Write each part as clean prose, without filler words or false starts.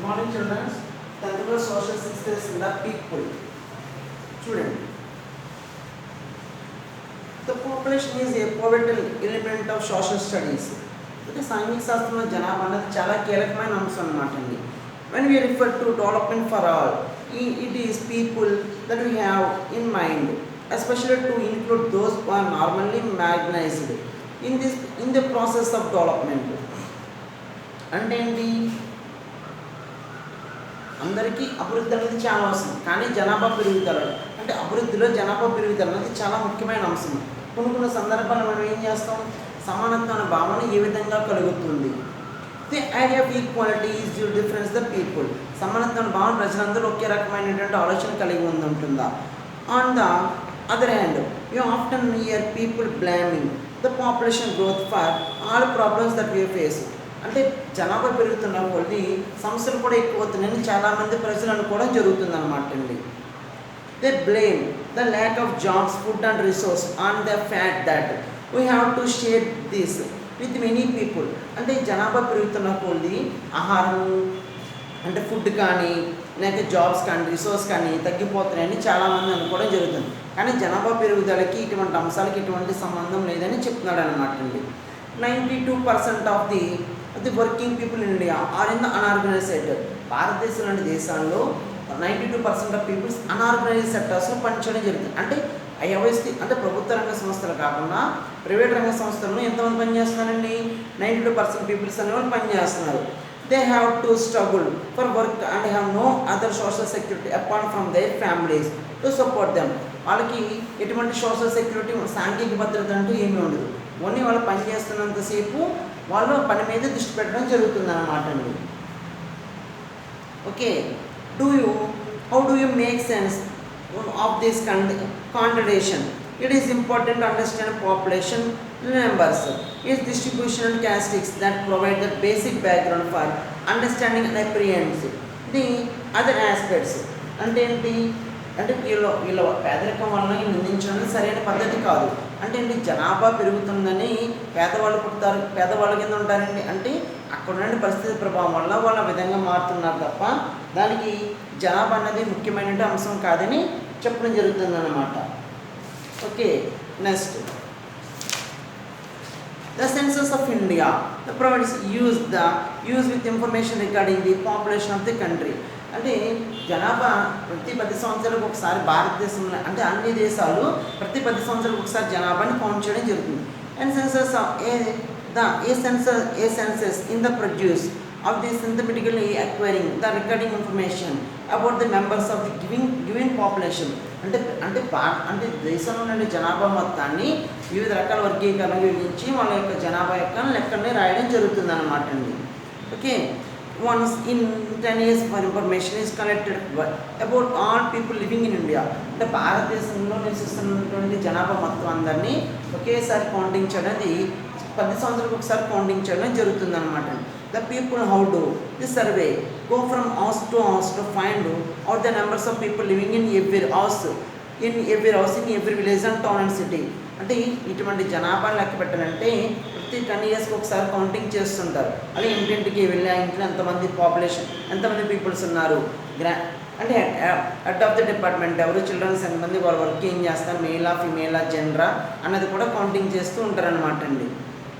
Good morning, children. Tangible social systems in the people. Student. The population is a pivotal element of social studies. అంటే సాంఘిక శాస్త్రంలో జనాభా అనేది చాలా కీలకమైన అంశం అన్నమాట అండి. When we refer to development for all, it is people that we have in mind, especially to include those who are normally marginalized in the process of development. అంటే ఏంటి, అందరికీ అభివృద్ధి అనేది చాలా అవసరం, కానీ జనాభా పెరుగుదల అంటే అభివృద్ధిలో జనాభా పెరుగుదల అనేది చాలా ముఖ్యమైన అంశం. కొన్ని సందర్భాల్లో మనం ఏం చేస్తాం, సమానత్వం అనే భావన ఏ విధంగా కలుగుతుంది. The idea of equality is you difference the people. సమానత్వం అనే భావన ప్రజలందరూ ఒకే రకమైనటువంటి ఆలోచన కలిగి ఉంటుందా. On the other hand you often here people blaming the population growth for all problems that we face. అంటే జనాభా పెరుగుతున్న కొద్ది సమస్యలు కూడా ఎక్కువ అవుతున్నాయని చాలామంది ప్రజలు అనుకోవడం జరుగుతుంది అన్నమాట అండి. They blame the lack of jobs, food and resource on the fact that we have to share this with many people. అంటే జనాభా పెరుగుతున్న కొద్ది ఆహారం అంటే ఫుడ్ కానీ లేక జాబ్స్ కానీ రిసోర్స్ కానీ తగ్గిపోతున్నాయని చాలామంది అనుకోవడం జరుగుతుంది. కానీ జనాభా పెరుగుదలకి ఇటువంటి అంశాలకి ఎటువంటి సంబంధం లేదని చెప్తున్నాడు అనమాట అండి. 92% of the working people in India are in the unorganised sector. భారతదేశం లాంటి దేశాల్లో 92% ఆఫ్ పీపుల్స్ అన్ఆర్గనైజ్డ్ సెక్టర్స్లో పనిచేయడం జరుగుతుంది. అంటే ఐఎస్టీ అంటే ప్రభుత్వ రంగ సంస్థలు కాకుండా ప్రైవేట్ రంగ సంస్థలను ఎంతమంది పనిచేస్తున్నారండి, 92% పీపుల్స్ అనేవాళ్ళు పనిచేస్తున్నారు. They have to struggle for work and have no other social security apart from their families to support them. వాళ్ళకి ఎటువంటి సోషల్ సెక్యూరిటీ, సాంఘిక భద్రత అంటూ ఏమీ ఉండదు. ఓన్లీ వాళ్ళు పనిచేస్తున్నంతసేపు వాళ్ళు పని మీద దృష్టి పెట్టడం జరుగుతుంది అన్నమాట అండి. Okay, how do you make sense of this contradiction? It is important to understand population numbers, its distribution and characteristics that provide the basic background for understanding and apprehending the other aspects. అంటే ఏంటి అంటే వీళ్ళ పేదరికం వలన నిందించడం సరైన పద్ధతి కాదు. అంటే ఏంటి, జనాభా పెరుగుతుందని పేదవాళ్ళు పుడతారు, పేదవాళ్ళ కింద ఉంటారండి. అంటే అక్కడ నుండి పరిస్థితి ప్రభావం వల్ల వాళ్ళు ఆ విధంగా మారుతున్నారు తప్ప దానికి జనాభా అనేది ముఖ్యమైన అంశం కాదని చెప్పడం జరుగుతుంది అన్నమాట. Okay, next the census of India provides use with information regarding the population of the country. అంటే జనాభా ప్రతి 10 సంవత్సరాలకు ఒకసారి భారతదేశంలో అంటే అన్ని దేశాలు ప్రతి 10 సంవత్సరాలకు ఒకసారి జనాభాని కౌంట్ చేయడం జరుగుతుంది. And census A census in the produce of the systematically acquiring the recording information about the members of the given population. అంటే దేశంలో నుండి జనాభా మొత్తాన్ని వివిధ రకాల వర్గీకరణ విభజించి వాళ్ళ యొక్క జనాభా యొక్క లెక్కల్ని రాయడం జరుగుతుంది అన్నమాట అండి. Okay, once in 10 years for information is collected about all people living in India. అంటే భారతదేశంలో నివసిస్తున్నటువంటి జనాభా మొత్తం అందరినీ ఒకేసారి కౌంటింగ్ చేయడం, 10 సంవత్సరాలకు ఒకసారి కౌంటింగ్ చేయడం జరుగుతుంది అనమాట. The people how do this survey go from house to house to find out the numbers of people living in every house in every village and town and city. అంటే ఇటువంటి జనాభా లెక్క పెట్టాలంటే ప్రతి 10 ఇయర్స్కి ఒకసారి కౌంటింగ్ చేస్తుంటారు. అలా ఇంటింటికి వెళ్ళి ఆ ఇంట్లో ఎంతమంది పాపులేషన్, ఎంతమంది పీపుల్స్ ఉన్నారు, అంటే హెడ్ ఆఫ్ ది డిపార్ట్మెంట్ ఎవరు, చిల్డ్రన్స్ ఎంతమంది, వాళ్ళ వర్క్ ఏం చేస్తారు, మేలా ఫిమేలా జెండరా అన్నది కూడా కౌంటింగ్ చేస్తూ ఉంటారనమాట అండి.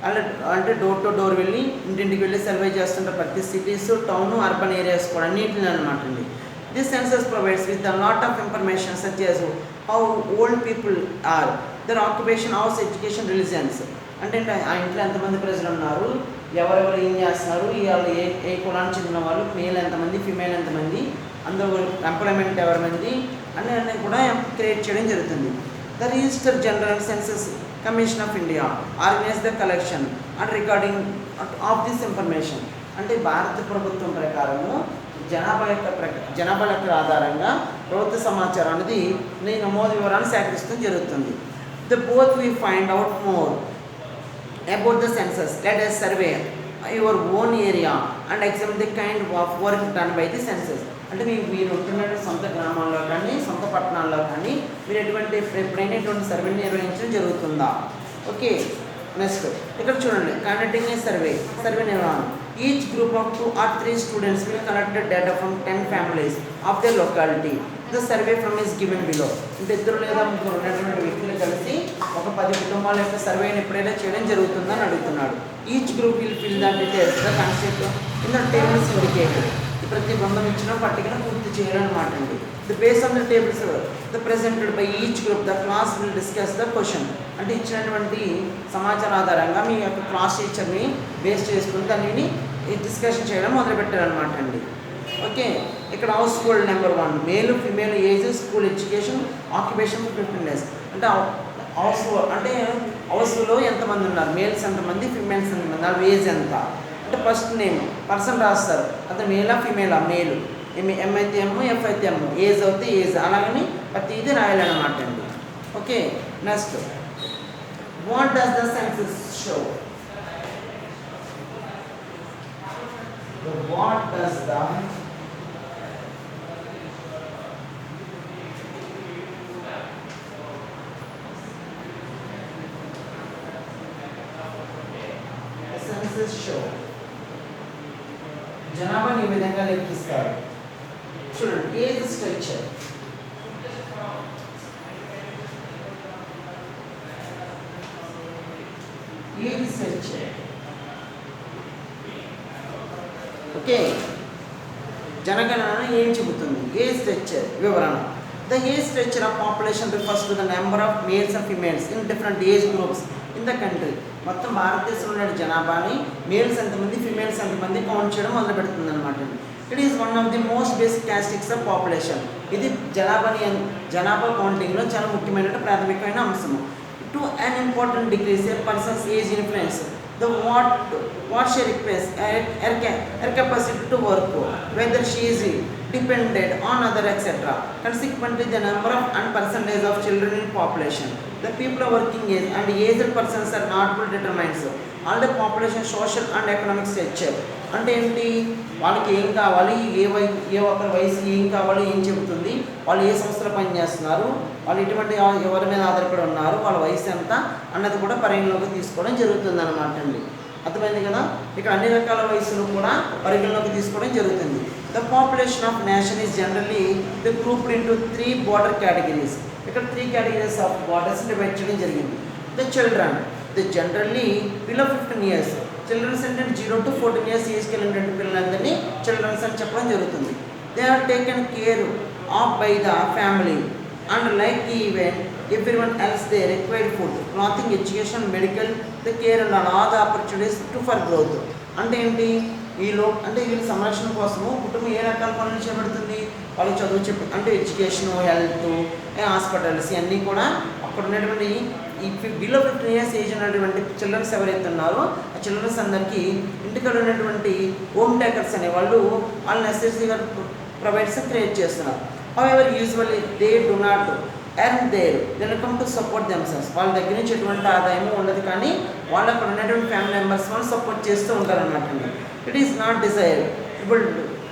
అలా అంటే డోర్ టు డోర్ వెళ్ళి ఇంటింటికి వెళ్ళి సర్వే చేస్తుంటారు ప్రతి సిటీస్, టౌన్, అర్బన్ ఏరియాస్ కూడా అన్నింటిని అనమాట అండి. This census provides with a lot of information such as how old people are, their occupation, house, education, religions. అంటే ఆ ఇంట్లో ఎంతమంది ప్రజలు ఉన్నారు, ఎవరెవరు ఏం చేస్తున్నారు, వాళ్ళు ఏ కులానికి చెందిన వాళ్ళు, మేల్ ఎంతమంది, ఫిమేల్ ఎంతమంది, అందరూ ఎంప్లాయ్మెంట్ ఎవరిమంది అన్నీ కూడా క్రియేట్ చేయడం జరుగుతుంది. The register general census commission of India organise the collection and recording of this information. అంటే భారత ప్రభుత్వం ప్రకారము జనాభా లెక్కల ఆధారంగా ప్రభుత్వ సమాచారం అనేది నమోదు వివరాలను సేకరిస్తూ జరుగుతుంది. The both we find out more about the census, let us survey your own area and examine the kind of work done by the census. అంటే మీరు ఉంటున్న సొంత గ్రామాల్లో కానీ సొంత పట్టణాల్లో కానీ మీరు ఎప్పుడైనా సర్వేని నిర్వహించడం జరుగుతుందా. ఓకే, నెక్స్ట్ ఇక్కడ చూడండి, కండక్టింగ్ ఏ సర్వే నిర్వహణ Each group of 2 or 3 students will collect data from 10 families of their locality. The survey from is given below. అంటే ఇద్దరు లేదా ముగ్గురు ఉన్నటువంటి వ్యక్తులు కలిసి ఒక 10 కుటుంబాల యొక్క సర్వేని ఎప్పుడైనా చేయడం జరుగుతుందని అడుగుతున్నాడు. Each group will fill the details the concept in the tables indicated. ప్రతి బృందం ఇచ్చిన పట్టికను పూర్తి చేయాలన్నమాట అండి. The base on the tables the presented by each group the class will discuss the question. అంటే ఇచ్చినటువంటి సమాచారం ఆధారంగా మీ యొక్క క్లాస్ టీచర్ని బేస్ చేసుకుని దానిని డిస్కషన్ చేయడం మొదలుపెట్టారనమాట అండి. ఓకే, ఇక్కడ house hold number 1 male female age school education occupation 15 days. అంటే హౌస్లో ఎంతమంది ఉన్నారు, మేల్స్ ఎంతమంది, ఫిమేల్స్ ఎంతమంది, వాళ్ళ ఏజ్ ఎంత. అంటే ఫస్ట్ నేమ్ పర్సన్ రాస్తారు, అతను మేలా ఫిమేలా, మేలు, ఎం అయితే ఎమ్, ఎఫ్ అయితే ఎమ్, ఏజ్ అయితే ఏజ్, అలాగని ప్రతిదీ రాయాలన్నమాట అండి. Okay, next what does the census show. What does the census show? జనాభాని ఈ విధంగా లెక్కిస్తారు. చూడండి, age structure, age structure. Okay, జనగణన ఏం చెబుతుంది? ఏజ్ స్ట్రక్చర్ వివరణ. The age structure of population refers to the number of males and females in different age groups in the country. మొత్తం భారతదేశంలో ఉన్న జనాభాని మేల్స్ ఎంతమంది, ఫిమేల్స్ ఎంతమంది కౌంట్ చేయడం మొదలు పెడుతుంది అనమాట. It is one of the most basic characteristics of population. ఇది జనాభా కౌంటింగ్లో చాలా ముఖ్యమైన ప్రాథమికమైన అంశము. To an important degrees A persons age influence the what she requires her capacity to work, whether she is dependent on other etc. Consequently, the number of and percentage of children in population, the people of working age and aged persons are not well determined. All the population social and economic structure. అంటే ఏంటి, వాళ్ళకి ఏం కావాలి, ఏ ఒక్కరి వయసు ఏం కావాలి, ఏం చెబుతుంది, వాళ్ళు ఏ సంస్థలో పనిచేస్తున్నారు, వాళ్ళు ఎటువంటి ఎవరి మీద ఆధారపడి ఉన్నారు, వాళ్ళ వయసు ఎంత అన్నది కూడా పరిగణలోకి తీసుకోవడం జరుగుతుంది అనమాట అండి. అర్థమైంది కదా. ఇక్కడ అన్ని రకాల వయసులు కూడా పరిగణలోకి తీసుకోవడం జరుగుతుంది. The population of nation is generally the grouped into 3 border categories. ఇక్కడ 3 categories ఆఫ్ బార్డర్స్ డివైడ్ చేయడం జరిగింది. The children, the generally below 15 years. Childrens అంటే 0 to 14 years ఏజ్కి వెళ్ళినటువంటి పిల్లలందరినీ చిల్డ్రన్స్ అని చెప్పడం జరుగుతుంది. They are taken care of by the family and like even everyone else they require food, clothing, education, medical, the care and all the opportunities to for growth. అంటే ఏంటి, అంటే వీళ్ళ సంరక్షణ కోసము కుటుంబం ఏ రకాల పనులు చేపడుతుంది, వాళ్ళు చదువు అంటే ఎడ్యుకేషను, హెల్త్, హాస్పిటల్స్ ఇవన్నీ కూడా అక్కడ ఉన్నటువంటి ఈ బిలో 15 years ఏజ్ ఉన్నటువంటి చిల్డ్రన్స్ ఎవరైతే ఉన్నారో ఆ చిల్డ్రన్స్ అందరికీ ఇంటికాడ ఉన్నటువంటి హోమ్ టేకర్స్ అనేవాళ్ళు వాళ్ళ నెసెసరీగా ప్రొవైడ్స్ క్రియేట్ చేస్తున్నారు. However usually they do not earn there welcome to support themselves. వాళ్ళ దగ్గర నుంచి ఎటువంటి ఆదాయము ఉండదు, కానీ వాళ్ళు అక్కడ ఉన్నటువంటి ఫ్యామిలీ మెంబర్స్ వాళ్ళు సపోర్ట్ చేస్తూ ఉంటారు అన్నమాట. It is not desirable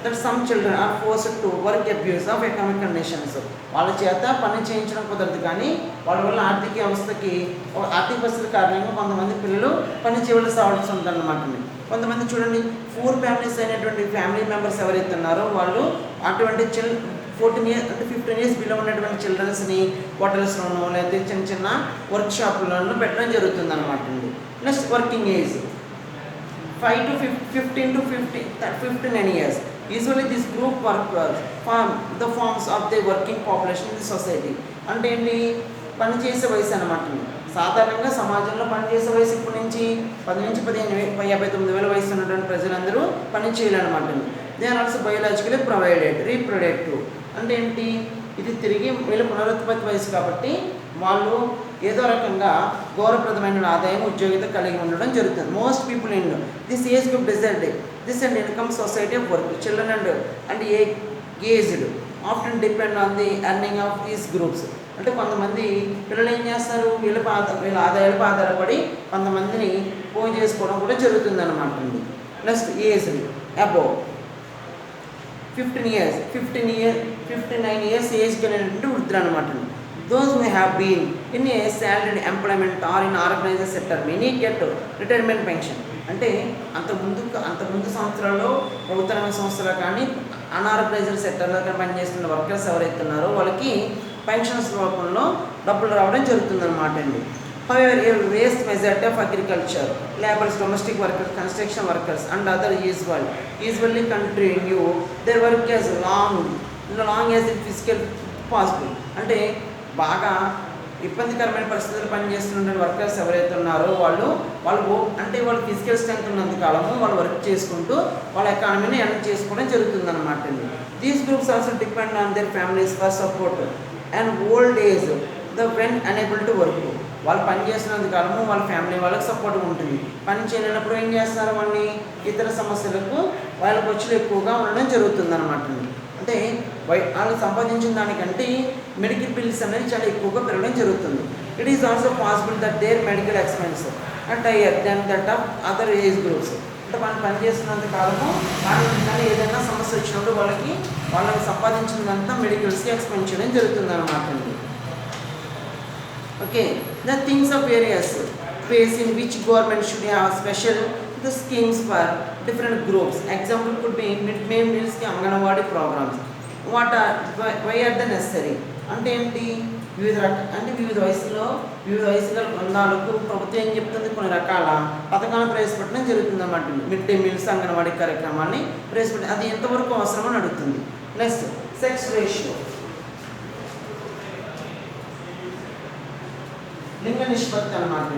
that some children are forced to work abuse of economic conditions. వాళ్ళ చేత పని చేయించడం కుదరదు, కానీ వాళ్ళ వల్ల ఆర్థిక పరిస్థితుల కారణంగా కొంతమంది పిల్లలు పని చేయవలసి రావాల్సి ఉంటుంది అన్నమాట. కొంతమంది చూడండి, 4 families అయినటువంటి ఫ్యామిలీ మెంబర్స్ ఎవరైతే ఉన్నారో వాళ్ళు అటువంటి 14 years అంటే 15 years బిలో ఉన్నటువంటి చిల్డ్రన్స్ని హోటల్స్లోనూ లేకపోతే చిన్న చిన్న వర్క్ షాపుల్లోనూ పెట్టడం జరుగుతుంది అనమాట అండి. Next working age 5 to 15 to 59 years. Usually this group form the forms of the working population in the society. అంటే ఏంటి, పనిచేసే వయసు అనమాట. సాధారణంగా సమాజంలో పనిచేసే వయసు ఇప్పటి నుంచి 10 నుంచి 59 వయసు ఉన్నటువంటి ప్రజలందరూ పని చేయాలన్నమాట. They are also biologically reproductive. అంటే ఏంటి, ఇది తిరిగి వీళ్ళు పునరుత్పత్తి వయసు కాబట్టి వాళ్ళు ఏదో రకంగా గౌరవప్రదమైన ఆదాయం ఉద్యోగిత కలిగి ఉండడం జరుగుతుంది. Most people in this age group this and income society of work children and aged often depend on the earning of these groups. అంటే కొంతమంది పిల్లలు ఏం చేస్తారు, వీళ్ళ ఆదాయాలపై ఆధారపడి కొంతమందిని పోయి చేసుకోవడం కూడా జరుగుతుంది అనమాట అండి. Next age above 59 years age కలిగినటువంటి వృద్ధులు అనమాట. Those who have been in a salaried employment or in organized sector many get retirement pension. అంటే అంతకుముందు సంవత్సరాల్లో ప్రభుత్వ రంగ సంస్థలు కానీ అనార్గనైజ్డ్ సెక్టర్లో కానీ పనిచేస్తున్న వర్కర్స్ ఎవరైతే ఉన్నారో వాళ్ళకి పెన్షన్స్ రూపంలో డబ్బులు రావడం జరుగుతుందన్నమాట అండి. However, a vast majority of agriculture laborers, domestic workers, construction workers, and other usually continue their work as long as it physical possible. అంటే బాగా ఇబ్బందికరమైన పరిస్థితుల్లో పనిచేస్తున్న వర్కర్స్ ఎవరైతే ఉన్నారో వాళ్ళు ఫిజికల్ స్ట్రెంత్ ఉన్నంత కాలము వాళ్ళు వర్క్ చేసుకుంటూ వాళ్ళ ఎకానమీని ఎర్న్ చేసుకోవడం జరుగుతుంది అనమాట అండి. These groups also depend on their families for support and old age when unable to work. వాళ్ళు పని చేస్తున్నంత కాలము వాళ్ళ ఫ్యామిలీ వాళ్ళకి సపోర్ట్ ఉంటుంది. పని చేయలేనప్పుడు ఏం చేస్తారు, వాళ్ళని ఇతర సమస్యలకు వాళ్ళ ఖర్చులు ఎక్కువగా ఉండడం జరుగుతుంది అనమాట. అంటే వాళ్ళు సంపాదించిన దానికంటే మెడికల్ బిల్స్ అనేది చాలా ఎక్కువగా పెరగడం జరుగుతుంది. It is also possible that their medical expense and higher than that of other age groups. అంటే వాళ్ళు పని చేస్తున్నంత కాలము కానీ ఏదైనా సమస్య వచ్చినప్పుడు వాళ్ళకి సంపాదించినంత మెడికల్స్కి ఎక్స్పెన్స్ చేయడం జరుగుతుంది అనమాట అండి. Okay, the things of various ways in which government should have special the schemes for different groups. Example could be mid-day meals ki Anganwadi programs. Why are they necessary? అంటే ఏంటి, వివిధ వయసులో బృందాలకు ప్రభుత్వం ఏం చెప్తుంది, కొన్ని రకాల పథకాలను ప్రవేశపెట్టడం జరుగుతుంది అన్నమాట. మిడ్ డే మీల్స్ అంగన్వాడీ కార్యక్రమాన్ని ప్రవేశపెట్టి అది ఎంతవరకు అవసరమని అడుగుతుంది. నెక్స్ట్ సెక్స్ రేషియో, లింగ నిష్పత్తి అన్నమాట.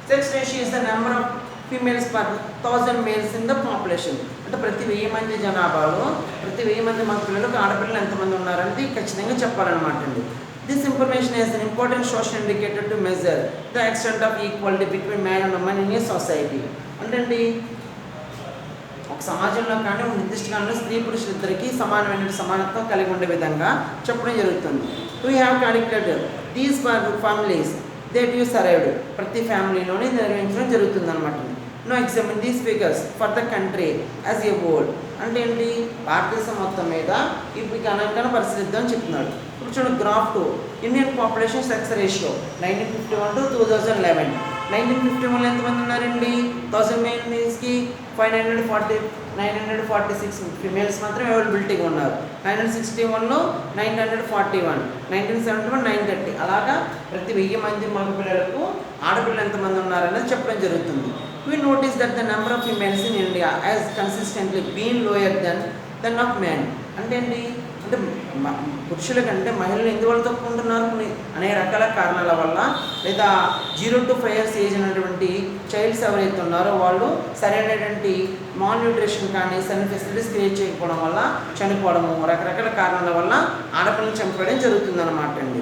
Sex ratio is the number of females per 1000 males in the population. అంటే ప్రతి 1000 మంది జనాభాలో ప్రతి 1000 మంది మగ పిల్లలకు ఆడపిల్లలు ఎంతమంది ఉన్నారంటే ఖచ్చితంగా చెప్పాలన్నమాట అండి. This information is an important social indicator to measure the extent of equality between man and women in a society. అంటే ఒక సమాజంలో కానీ ఒక నిర్దిష్ట కాలంలో స్త్రీ పురుషులిద్దరికీ సమానత్వం కలిగి ఉండే విధంగా చెప్పడం జరుగుతుంది. We have connected these families that you surveyed, ప్రతి ఫ్యామిలీలోనే నిర్వహించడం జరుగుతుంది అనమాట. Now examine these figures for the country as a whole. అంటే ఏంటి, భారతదేశం మొత్తం మీద ఇప్పుడు గణాంకాన్ని పరిశీలిద్దాం చెప్తున్నాడు. ఇప్పుడు చూడండి graph 2 Indian population sex ratio 1951 to 2011. 1951 ఎంతమంది ఉన్నారండి, 1000 మేల్స్కి 946 ఫిమేల్స్ మాత్రం అవైలబిలిటీగా ఉన్నారు. 1961లో 941, 1971 930. అలాగా ప్రతి 1000 మంది మగ పిల్లలకు ఆడపిల్లలు ఎంతమంది ఉన్నారనేది చెప్పడం జరుగుతుంది. We notice that the number of females in India has consistently been lower than of men. అంటే ఏంటి, అంటే పురుషుల కంటే మహిళలు ఎందువల్ల తక్కువ ఉంటున్నారు, అనేక రకాల కారణాల వల్ల, లేదా 0 to 5 years ఏజ్ అయినటువంటి చైల్డ్స్ ఎవరైతే ఉన్నారో వాళ్ళు సరైనటువంటి మాల్ న్యూట్రిషన్ కానీ సరైన ఫెసిలిటీస్ క్రియేట్ చేయకపోవడం వల్ల చనిపోవడము, రకరకాల కారణాల వల్ల ఆడపిల్లలు చనిపోవడం జరుగుతుంది అనమాట అండి.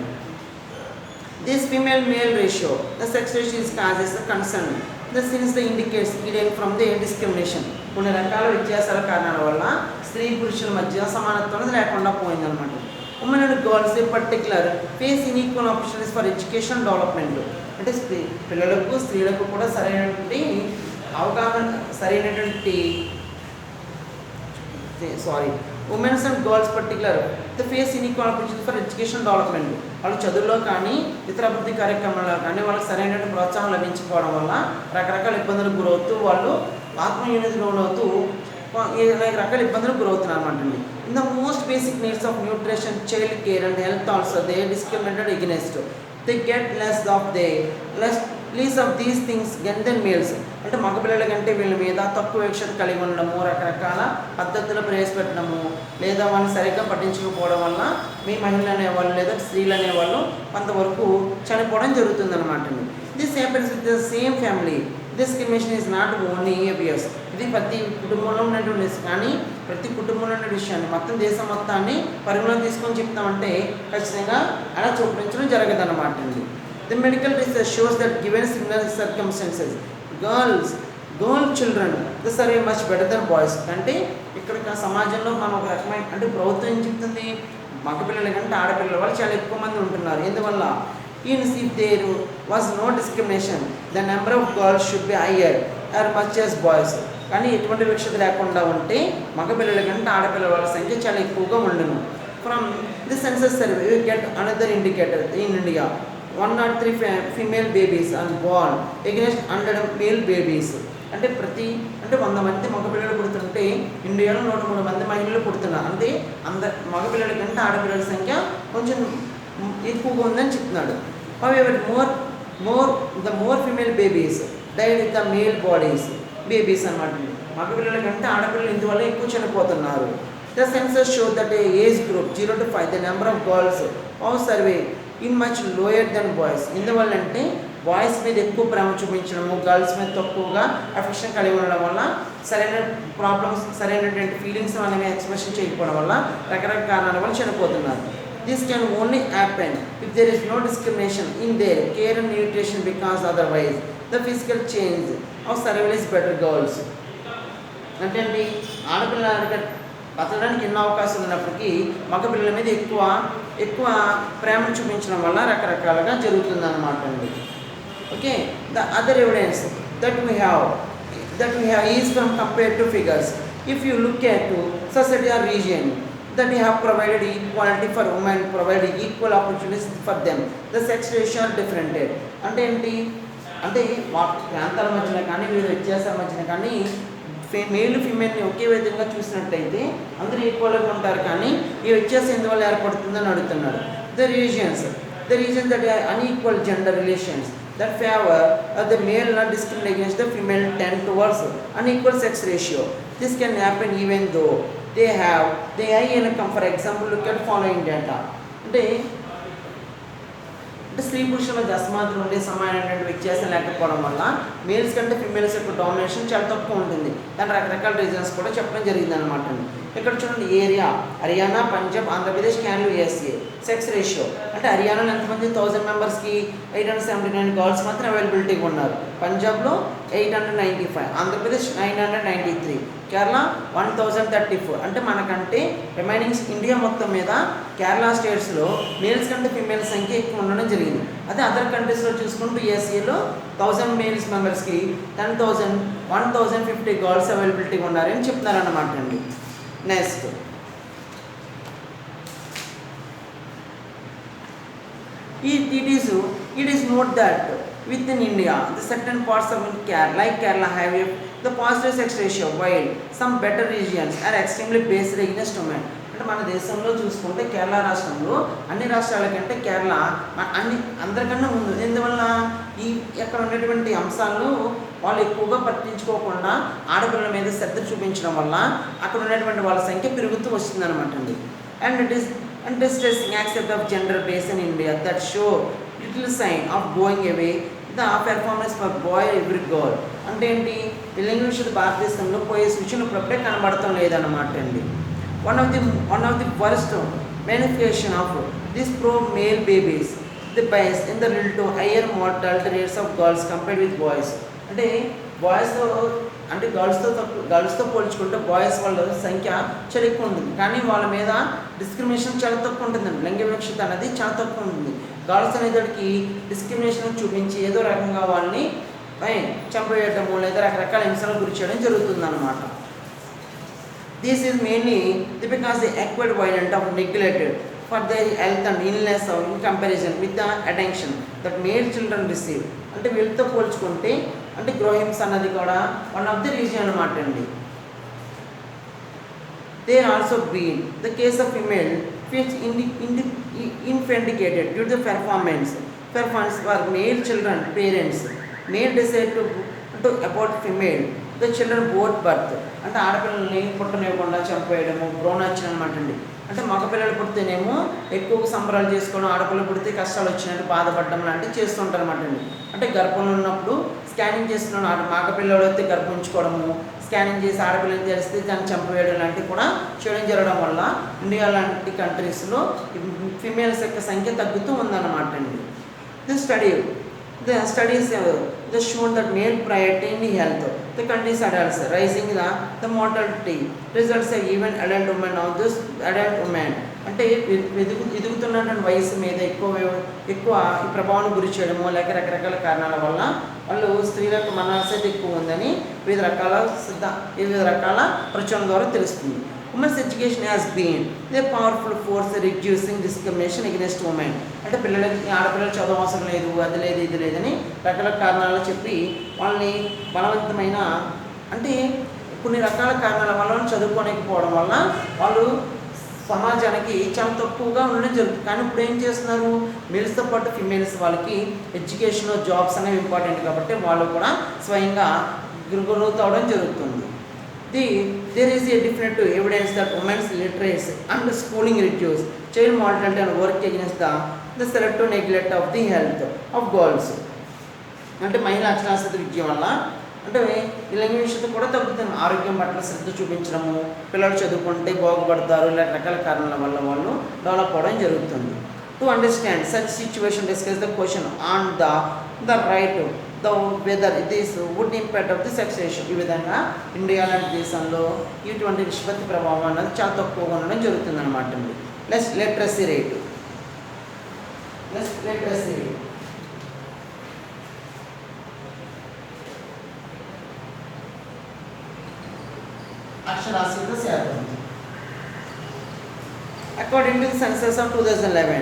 This female male ratio the sex ratio is causes the concern the sins the indicates Eden from the discrimination. కొన్ని రకాల వ్యత్యాసాల కారణాల వల్ల స్త్రీ పురుషుల మధ్య సమానత్వం లేకుండా పోయిందనమాట. Women and girls in particular face unequal opportunities for education development. అంటే పిల్లలకు స్త్రీలకు కూడా సరైనటువంటి women's and girls particular the face unequal opportunities for education development. వాళ్ళు చదువుల్లో కానీ ఇతర అభివృద్ధి కార్యక్రమాల్లో కానీ వాళ్ళకి సరైనటువంటి ప్రోత్సాహం లభించకపోవడం వల్ల రకరకాల ఇబ్బందులకు గురవుతూ వాళ్ళు ఆత్మహీనతకు లోనవుతూ అనేక రకాల ఇబ్బందులకు గురవుతున్నారు అనమాట అండి. In the most basic needs of nutrition, child care and health also they discriminated against. They get less of these things than males. అంటే మగపిల్లల కంటే వీళ్ళ మీద తక్కువ వీక్షత కలిగి ఉండడము, రకరకాల పద్ధతులు ప్రవేశపెట్టడము, లేదా వాళ్ళని సరిగ్గా పట్టించకపోవడం వల్ల మీ మహిళలు అనేవాళ్ళు లేదా స్త్రీలు అనేవాళ్ళు కొంతవరకు చనిపోవడం జరుగుతుంది అనమాట అండి. This happens with the same family. Discrimination is not only obvious. ఇది ప్రతి కుటుంబంలో ఉన్నటువంటి కానీ ప్రతి కుటుంబంలో ఉన్న విషయాన్ని మొత్తం దేశం మొత్తాన్ని పరిగణలో తీసుకొని చెప్తామంటే ఖచ్చితంగా అలా చూపించడం జరగదన్నమాట అండి. The medical research shows that given similar circumstances girl children this are much better than boys. అంటే ఇక్కడ సమాజంలో మనం ఒక రకమైన అంటే ప్రభుత్వం ఏం చెప్తుంది, మగపిల్లల కంటే ఆడపిల్లల వాళ్ళు చాలా ఎక్కువ మంది ఉంటున్నారు. ఎందువల్ల if there was no discrimination, the number of girls should be higher as much as boys. కానీ ఎటువంటి వివక్షత లేకుండా ఉంటే మగపిల్లల కంటే ఆడపిల్లల వాళ్ళ సంఖ్య చాలా ఎక్కువగా ఉండను. From the census survey you get another indicator. In India 103 female babies are born against 100 male babies. అంటే 100 మంది మగపిల్లలు పుడుతుంటే ఇండియాలో 103 మంది మహిళలు పుడుతున్నారు. అంటే మగపిల్లల కంటే ఆడపిల్లల సంఖ్య కొంచెం ఎక్కువగా ఉందని చెప్తున్నాడు. However, the more female babies died with the male bodies, babies అన్నమాట. మగపిల్లల కంటే ఆడపిల్లలు ఇందువల్ల ఎక్కువ చనిపోతున్నారు. The census showed that the age group 0 to 5, the number of girls was surveyed in much lower than boys. ఇందువల్ల అంటే బాయ్స్ మీద ఎక్కువ ప్రేమ చూపించడము, గర్ల్స్ మీద తక్కువగా అఫెక్షన్ కలిగి ఉండడం వల్ల సరైన ప్రాబ్లమ్స్, సరైనటువంటి ఫీలింగ్స్ అనేవి ఎక్స్ప్రెషన్ చేయకపోవడం వల్ల రకరకాల కారణాల వల్ల చనిపోతున్నారు. This can only happen if there is no discrimination in their care and nutrition, because otherwise the physical change of survival is better girls. అంటే అండి ఆడపిల్లల బతకడానికి ఎన్నో అవకాశాలు ఉన్నప్పటికీ మగపిల్లల మీద ఎక్కువ ప్రేమను చూపించడం వల్ల రకరకాలుగా జరుగుతుందన్నమాట అండి. Okay, the other evidence that we have is from compared to figures. If you look at society or region that they have provided equality for women, provided equal opportunities for them, the sex ratio are different. అంటే ఏంటి అంటే ప్రాంతాల మధ్యన కానీ వివిధ వ్యత్యాసాల మధ్యన కానీ మేల్ ఫీమేల్ని ఒకే విధంగా చూసినట్టయితే అందరూ ఈక్వల్గా ఉంటారు, కానీ ఈ వ్యత్యాసం ఎందువల్ల ఏర్పడుతుందని అడుగుతున్నాడు. The regions that are unequal gender relations that favor the male not discriminate against the female tend towards unequal sex ratio. This can happen even though they have the high income. For example, look at following data. అంటే స్త్రీ పురుషుల మధ్య అసమానతలు ఉండే సమానమైనటువంటి వ్యత్యాసం లేకపోవడం వల్ల మేల్స్ కంటే ఫిమేల్స్ యొక్క డామినేషన్ చాలా తక్కువ ఉంటుంది. దాని రకరకాల రీజన్స్ కూడా చెప్పడం జరిగింది అనమాట అండి. ఇక్కడ చూడండి, area Haryana, Punjab, Andhra Pradesh, Kerala, USA. Sex ratio అంటే హర్యానాలో ఎంతమంది 1000 మెంబర్స్కి 879 గర్ల్స్ మాత్రం అవైలబిలిటీగా ఉన్నారు. పంజాబ్లో 895, ఆంధ్రప్రదేశ్ 993, కేరళ 1034. అంటే మనకంటే రిమైనింగ్స్ ఇండియా మొత్తం మీద కేరళ స్టేట్స్లో మేల్స్ కంటే ఫిమేల్స్ సంఖ్య ఎక్కువ ఉండడం జరిగింది. అదే అదర్ కంట్రీస్లో చూసుకుంటూ యూఎస్ఏలో 1000 మేల్స్ మెంబర్స్కి 1050 గర్ల్స్ అవైలబిలిటీగా ఉన్నారని చెప్తున్నారన్నమాట అండి. Next, it is note that within India, the certain parts of Kerala have the positive sex ratio, while some better regions are extremely based against women. అంటే మన దేశంలో చూసుకుంటే కేరళ రాష్ట్రంలో అన్ని రాష్ట్రాల కంటే కేరళ అందరికన్నా ముందు. ఎందువల్ల ఇక్కడ ఉన్నటువంటి అంశాలను వాళ్ళు ఎక్కువగా పట్టించుకోకుండా ఆడపిల్లల మీద శ్రద్ధ చూపించడం వల్ల అక్కడ ఉన్నటువంటి వాళ్ళ సంఖ్య పెరుగుతూ వస్తుందన్నమాట అండి. And it is interesting aspect of gender based in India that show little sign of going away the performance for boy every girl. అంటే ఏంటి, లింగ విషయ భారతదేశంలో పోయే సూచనలు ఇప్పుడే కనబడటం లేదన్నమాట అండి. One of the worst manifestation of this pro male babies, the bias in the relative higher mortality rates of girls compared with boys. అంటే బాయ్స్తో అంటే గర్ల్స్తో పోల్చుకుంటే బాయ్స్ వాళ్ళ సంఖ్య చాలా ఎక్కువ ఉంటుంది, కానీ వాళ్ళ మీద డిస్క్రిమినేషన్ చాలా తక్కువ ఉంటుందండి. లింగ వివక్షత అనేది చాలా తక్కువ ఉంటుంది. గర్ల్స్ అనేదానికి డిస్క్రిమినేషన్ చూపించి ఏదో రకంగా వాళ్ళని చంపేయటము లేదా రకరకాల హింసలకు గురి చేయడం జరుగుతుందన్నమాట. This is mainly because the acquired violent of neglected for their health and illness in comparison with the attention that male children receive. అంటే వీళ్ళతో పోల్చుకుంటే అంటే గృహహింస అన్నది కూడా వన్ ఆఫ్ ది రీజన్ అనమాట అండి. There also been the case of female which indicated due to the performance for male children parents may decide to abort female the children both birth. అంటే ఆడపిల్లల్ని పుట్టనివ్వకుండా చంపేయడము భ్రూణహత్య అనమాట అండి. అంటే మగపిల్లలు పుడితేనేమో ఎక్కువ సంబరాలు చేసుకోవడం, ఆడపిల్లలు పుడితే కష్టాలు వచ్చినట్టు బాధపడడం లాంటివి చేస్తుంటారు అనమాట అండి. అంటే గర్భంలో ఉన్నప్పుడు స్కానింగ్ చేస్తున్నాడు, మగపిల్లలు అయితే గర్భం ఉంచుకోవడము, స్కానింగ్ చేసి ఆడపిల్లని తెలిస్తే దాన్ని చంపవేయడం లాంటివి కూడా చేయడం జరగడం వల్ల ఇండియా లాంటి కంట్రీస్లో ఫిమేల్స్ యొక్క సంఖ్య తగ్గుతూ ఉందన్నమాట అండి. The studies have shown that male priority in health, the country's adults, rising the mortality results of even adult women of this adult women. అంటే ఎదుగుతున్నటువంటి వయసు మీద ఎక్కువ ఈ ప్రభావాన్ని గురి చేయడము లేక రకరకాల కారణాల వల్ల వాళ్ళు స్త్రీలకు మరణాలు ఎక్కువ ఉందని వివిధ రకాల ప్రచురణ ద్వారా తెలుస్తుంది. Women's education has been a powerful force reducing discrimination against women. అంటే పిల్లలకి ఆడపిల్లలు చదువు అవసరం లేదు, అది లేదు, ఇది లేదని రకరకాల కారణాలు చెప్పి వాళ్ళని బలవంతమైన అంటే కొన్ని రకాల కారణాల వల్ల చదువుకోలేకపోవడం వల్ల వాళ్ళు సమాజానికి చాలా తక్కువగా ఉండడం జరుగుతుంది. కానీ ఇప్పుడు ఏం చేస్తున్నారు, మేల్స్తో పాటు ఫిమేల్స్ వాళ్ళకి ఎడ్యుకేషన్ జాబ్స్ అనేవి ఇంపార్టెంట్ కాబట్టి వాళ్ళు కూడా స్వయంగా గ్రోత్ అవడం జరుగుతుంది. There is a definite evidence that women's literacy and schooling reduce child mortality and work against the selective neglect of the health of girls. అంటే మహిళా అక్షరాస్యత విద్య వల్ల అంటే లింగవిషయత కూడా తగ్గుతుంది. ఆరోగ్యం పట్ల శ్రద్ధ చూపించడము, పిల్లలు చదువుకుంటే బాగుపడతారు, ఇలా రకాల కారణాల వల్ల వాళ్ళు డెవలప్ అవ్వడం జరుగుతుంది. To understand such situation discuss the question on the right the whether this would impact of the succession. ఈ విధంగా ఇండియా లాంటి దేశంలో ఇటువంటి నిష్పత్తి ప్రభావం అనేది చాలా తక్కువగా ఉండడం జరుగుతుంది అనమాట అండి. లిటరసీ రేట్ అక్షరాస్యత శాతం. According to the census of 2011,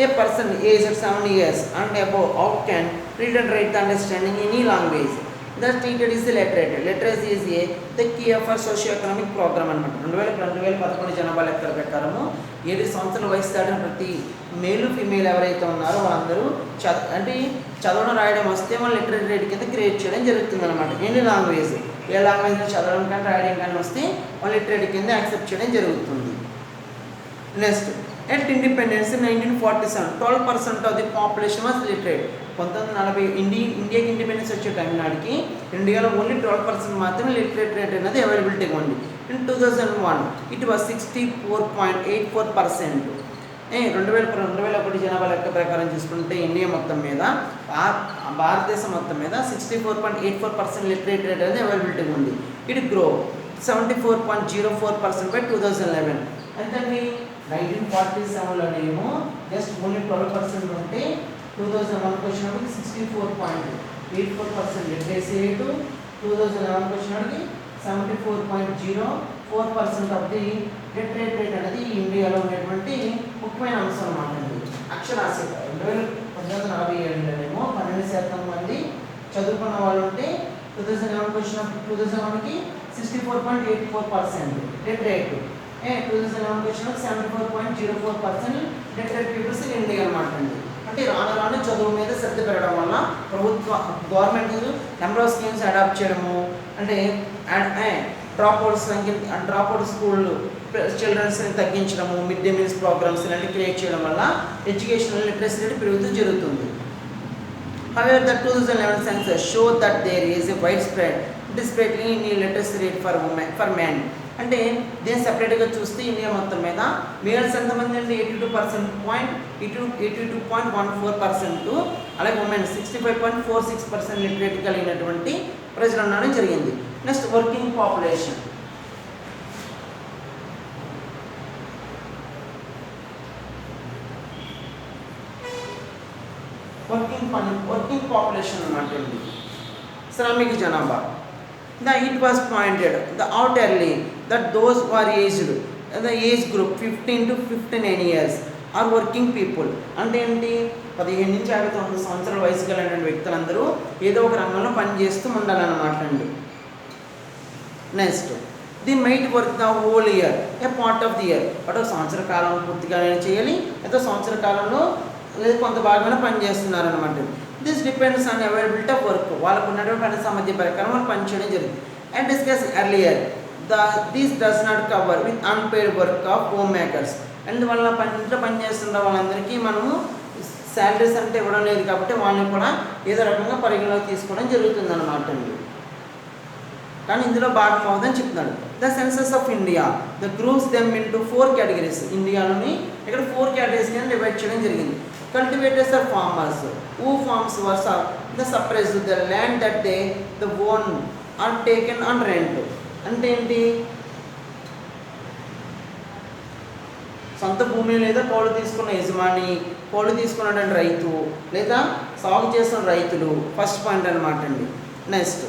a person aged 7 years and above can read and write the understanding any language. Thus treated is literate. Literacy is the key of our socio-economic program అనమాట. 2011 జనాభా లెక్కల ప్రకారము 7 సంవత్సరాల వయసు దాటిన ప్రతి మేలు female ఎవరైతే ఉన్నారో వాళ్ళందరూ అంటే చదవడం రాయడం వస్తే వాళ్ళు లిటరరీ రేట్ కింద క్రియేట్ చేయడం జరుగుతుంది అనమాట. ఎన్ని లాంగ్వేజ్, ఏ లాంగ్వేజ్లో చదవడం కానీ రాయడం కానీ వస్తే వాళ్ళు లిటరరీ కింద యాక్సెప్ట్ చేయడం జరుగుతుంది. Next, at independence in 1947 12% of the population was literate. 1940 ఇండియాకి ఇండిపెండెన్స్ వచ్చే టైం నాటికి ఇండియాలో ఓన్లీ 12% మాత్రమే లిటరేట్ రేట్ అనేది అవైలబిలిటీగా ఉంది. In 2001 it was 64.84%. 2001 జనాభా లెక్క ప్రకారం చూసుకుంటే ఇండియా మొత్తం మీద భారతదేశం మొత్తం మీద 64.84% లిటరేట్ రేట్ అనేది అవైలబిలిటీగా ఉంది. It grow 74.04% by 2011. ఎంతండి 1947లోనేమో జస్ట్ ఓన్లీ 12% ఉంటే 2001కి వచ్చినప్పటికి 64.84% లిటరసీ రేటు, 2011కి వచ్చినప్పటికి 74.04% ఆఫ్ ది లిటరేట్ రేట్ అనేది ఇండియాలో ఉన్నటువంటి ముఖ్యమైన అంశం అన్నమాట అండి. అక్షరాస్యత 1947లోనేమో 12% మంది చదువుకున్న వాళ్ళు ఉంటే 2011కి వచ్చినప్పుడు 2001కి 64.84% లిటరేట్, 2011కి వచ్చినప్పుడు 74.04% లిటరేట్ పీపుల్స్ ఇన్ ఇండియా అనమాట అండి. అంటే రాను రాను చదువు మీద శ్రద్ధ పెరగడం వల్ల government number of schemes adopt చేయడము, అంటే డ్రాప్అవుట్ స్కూల్ చిల్డ్రన్స్ని తగ్గించడము, మిడ్ డే మీల్స్ ప్రోగ్రామ్స్ ఇలాంటివి క్రియేట్ చేయడం వల్ల ఎడ్యుకేషనల్ లిటరసీ రేట్ పెరుగుతూ జరుగుతుంది. However, the 2011 census showed that there is a widespread disparity in literacy rate for men. అంటే దీన్ని సెపరేట్గా చూస్తే ఇండియా మొత్తం మీద మేల్స్ ఎంతమంది అండి 82.14%, అలాగే ఉమెన్ 65.46% లిటరేట్ కలిగినటువంటి ప్రజలు ఉండడం జరిగింది. Next, working population. Working population అన్నమాట అండి. శ్రామిక జనాభా. It was pointed out early that those who are aged, the age group 15 to 59 years are working people. అంటే ఏంటి, 15 నుంచి 59 సంవత్సరాల వయసు కలిగిన వ్యక్తులందరూ ఏదో ఒక రంగంలో పనిచేస్తూ ఉండాలన్నమాట అండి. Next, the might work the whole year A part of the year. అంటే సంవత్సర కాలం పూర్తిగా చేయాలి, లేదా సంవత్సర కాలంలో లేదా కొంత భాగంలో పని చేస్తున్నారనమాట. This depends on availability of work. వాళ్ళకు ఉన్నటువంటి పని సామర్థ్యం ప్రకారం వాళ్ళు పనిచేయడం జరిగింది. And discuss earlier this does not cover with unpaid work of home makers. అందువల్ల ఇంట్లో పనిచేస్తున్న వాళ్ళందరికీ మనము శాలరీస్ అంటే ఇవ్వడం లేదు కాబట్టి వాళ్ళని కూడా ఏదో రకంగా పరిగణలోకి తీసుకోవడం జరుగుతుంది అనమాట అండి. కానీ ఇందులో భాగం అవుదని చెప్తున్నాడు. The census of India the groups them into 4 categories. ఇండియాలోని ఇక్కడ 4 కేటగిరీస్ కింద డివైడ్ చేయడం జరిగింది. Cultivators are farmers who farms were suppressed the land that they own are taken on rent. అంటే ఏంటి, సొంత భూమి లేదా కౌలు తీసుకున్న యజమాని, కౌలు తీసుకున్నటువంటి రైతు లేదా సాగు చేస్తున్న రైతులు ఫస్ట్ పాయింట్ అనమాట అండి. Next,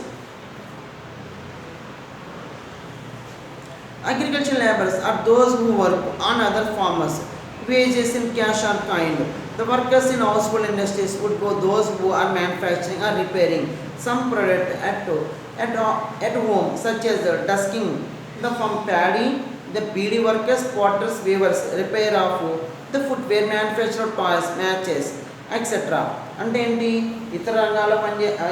Agricultural laborers are those who work on other farmers, wages in cash or kind. The workers in household industries would go those who are manufacturing or repairing some product at home, such as the dusting the from paddy, the PD workers, potters, weavers, repair of the footwear, manufacture of toys, matches, etc. అంటే ఏంటి, ఇతర రంగాల్లో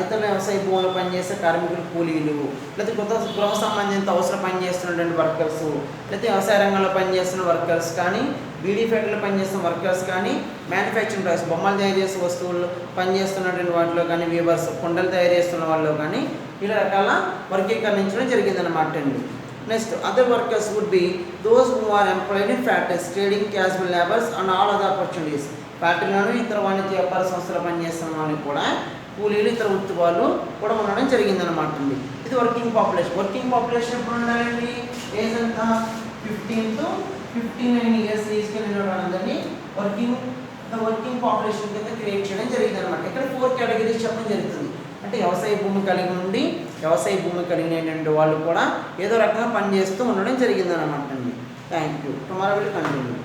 ఇతర వ్యవసాయ భూములు పనిచేసే కార్మికులు, కూలీలు, లేకపోతే గృహ సంబంధిత అవసరం పనిచేస్తున్నటువంటి వర్కర్స్, లేకపోతే వ్యవసాయ రంగంలో పనిచేస్తున్న వర్కర్స్ కానీ, బీడీ ఫ్యాక్టరీలో పనిచేస్తున్న వర్కర్స్ కానీ, మ్యానుఫ్యాక్చరింగ్ టాయ్స్ బొమ్మలు తయారు చేసే వస్తువులు పనిచేస్తున్నటువంటి వాటిలో కానీ, వీవర్స్ కుండలు తయారు చేస్తున్న వాళ్ళు కానీ, ఇలా రకాల వర్గీకరించడం జరిగిందన్నమాట అండి. Next other workers would be those who are employed in factories, trading, casual labours and all other opportunities. ఫ్యాక్టరీలోనూ ఇతర వాణిజ్య వ్యాపార సంస్థలు పనిచేస్తున్న వాళ్ళని కూడా కూలీలు, ఇతర వృత్తి వాళ్ళు కూడా ఉండడం జరిగిందనమాట అండి. ఇది వర్కింగ్ పాపులేషన్. వర్కింగ్ పాపులేషన్ ఎప్పుడు ఉండాలండి? ఏజ్ అంతా 15 to 59 years ఏజ్ కలిగిన వాళ్ళందరినీ వర్కింగ్ పాపులేషన్ కింద క్రియేట్ చేయడం జరిగింది అనమాట. ఇక్కడ 4 కేటగిరీస్ చెప్పడం జరుగుతుంది. అంటే వ్యవసాయ భూమి కలిగి ఉండి, వ్యవసాయ భూమి కలిగినటువంటి వాళ్ళు కూడా ఏదో రకంగా పనిచేస్తూ ఉండడం జరిగిందనమాట అండి. Thank you. Tomorrow will continue.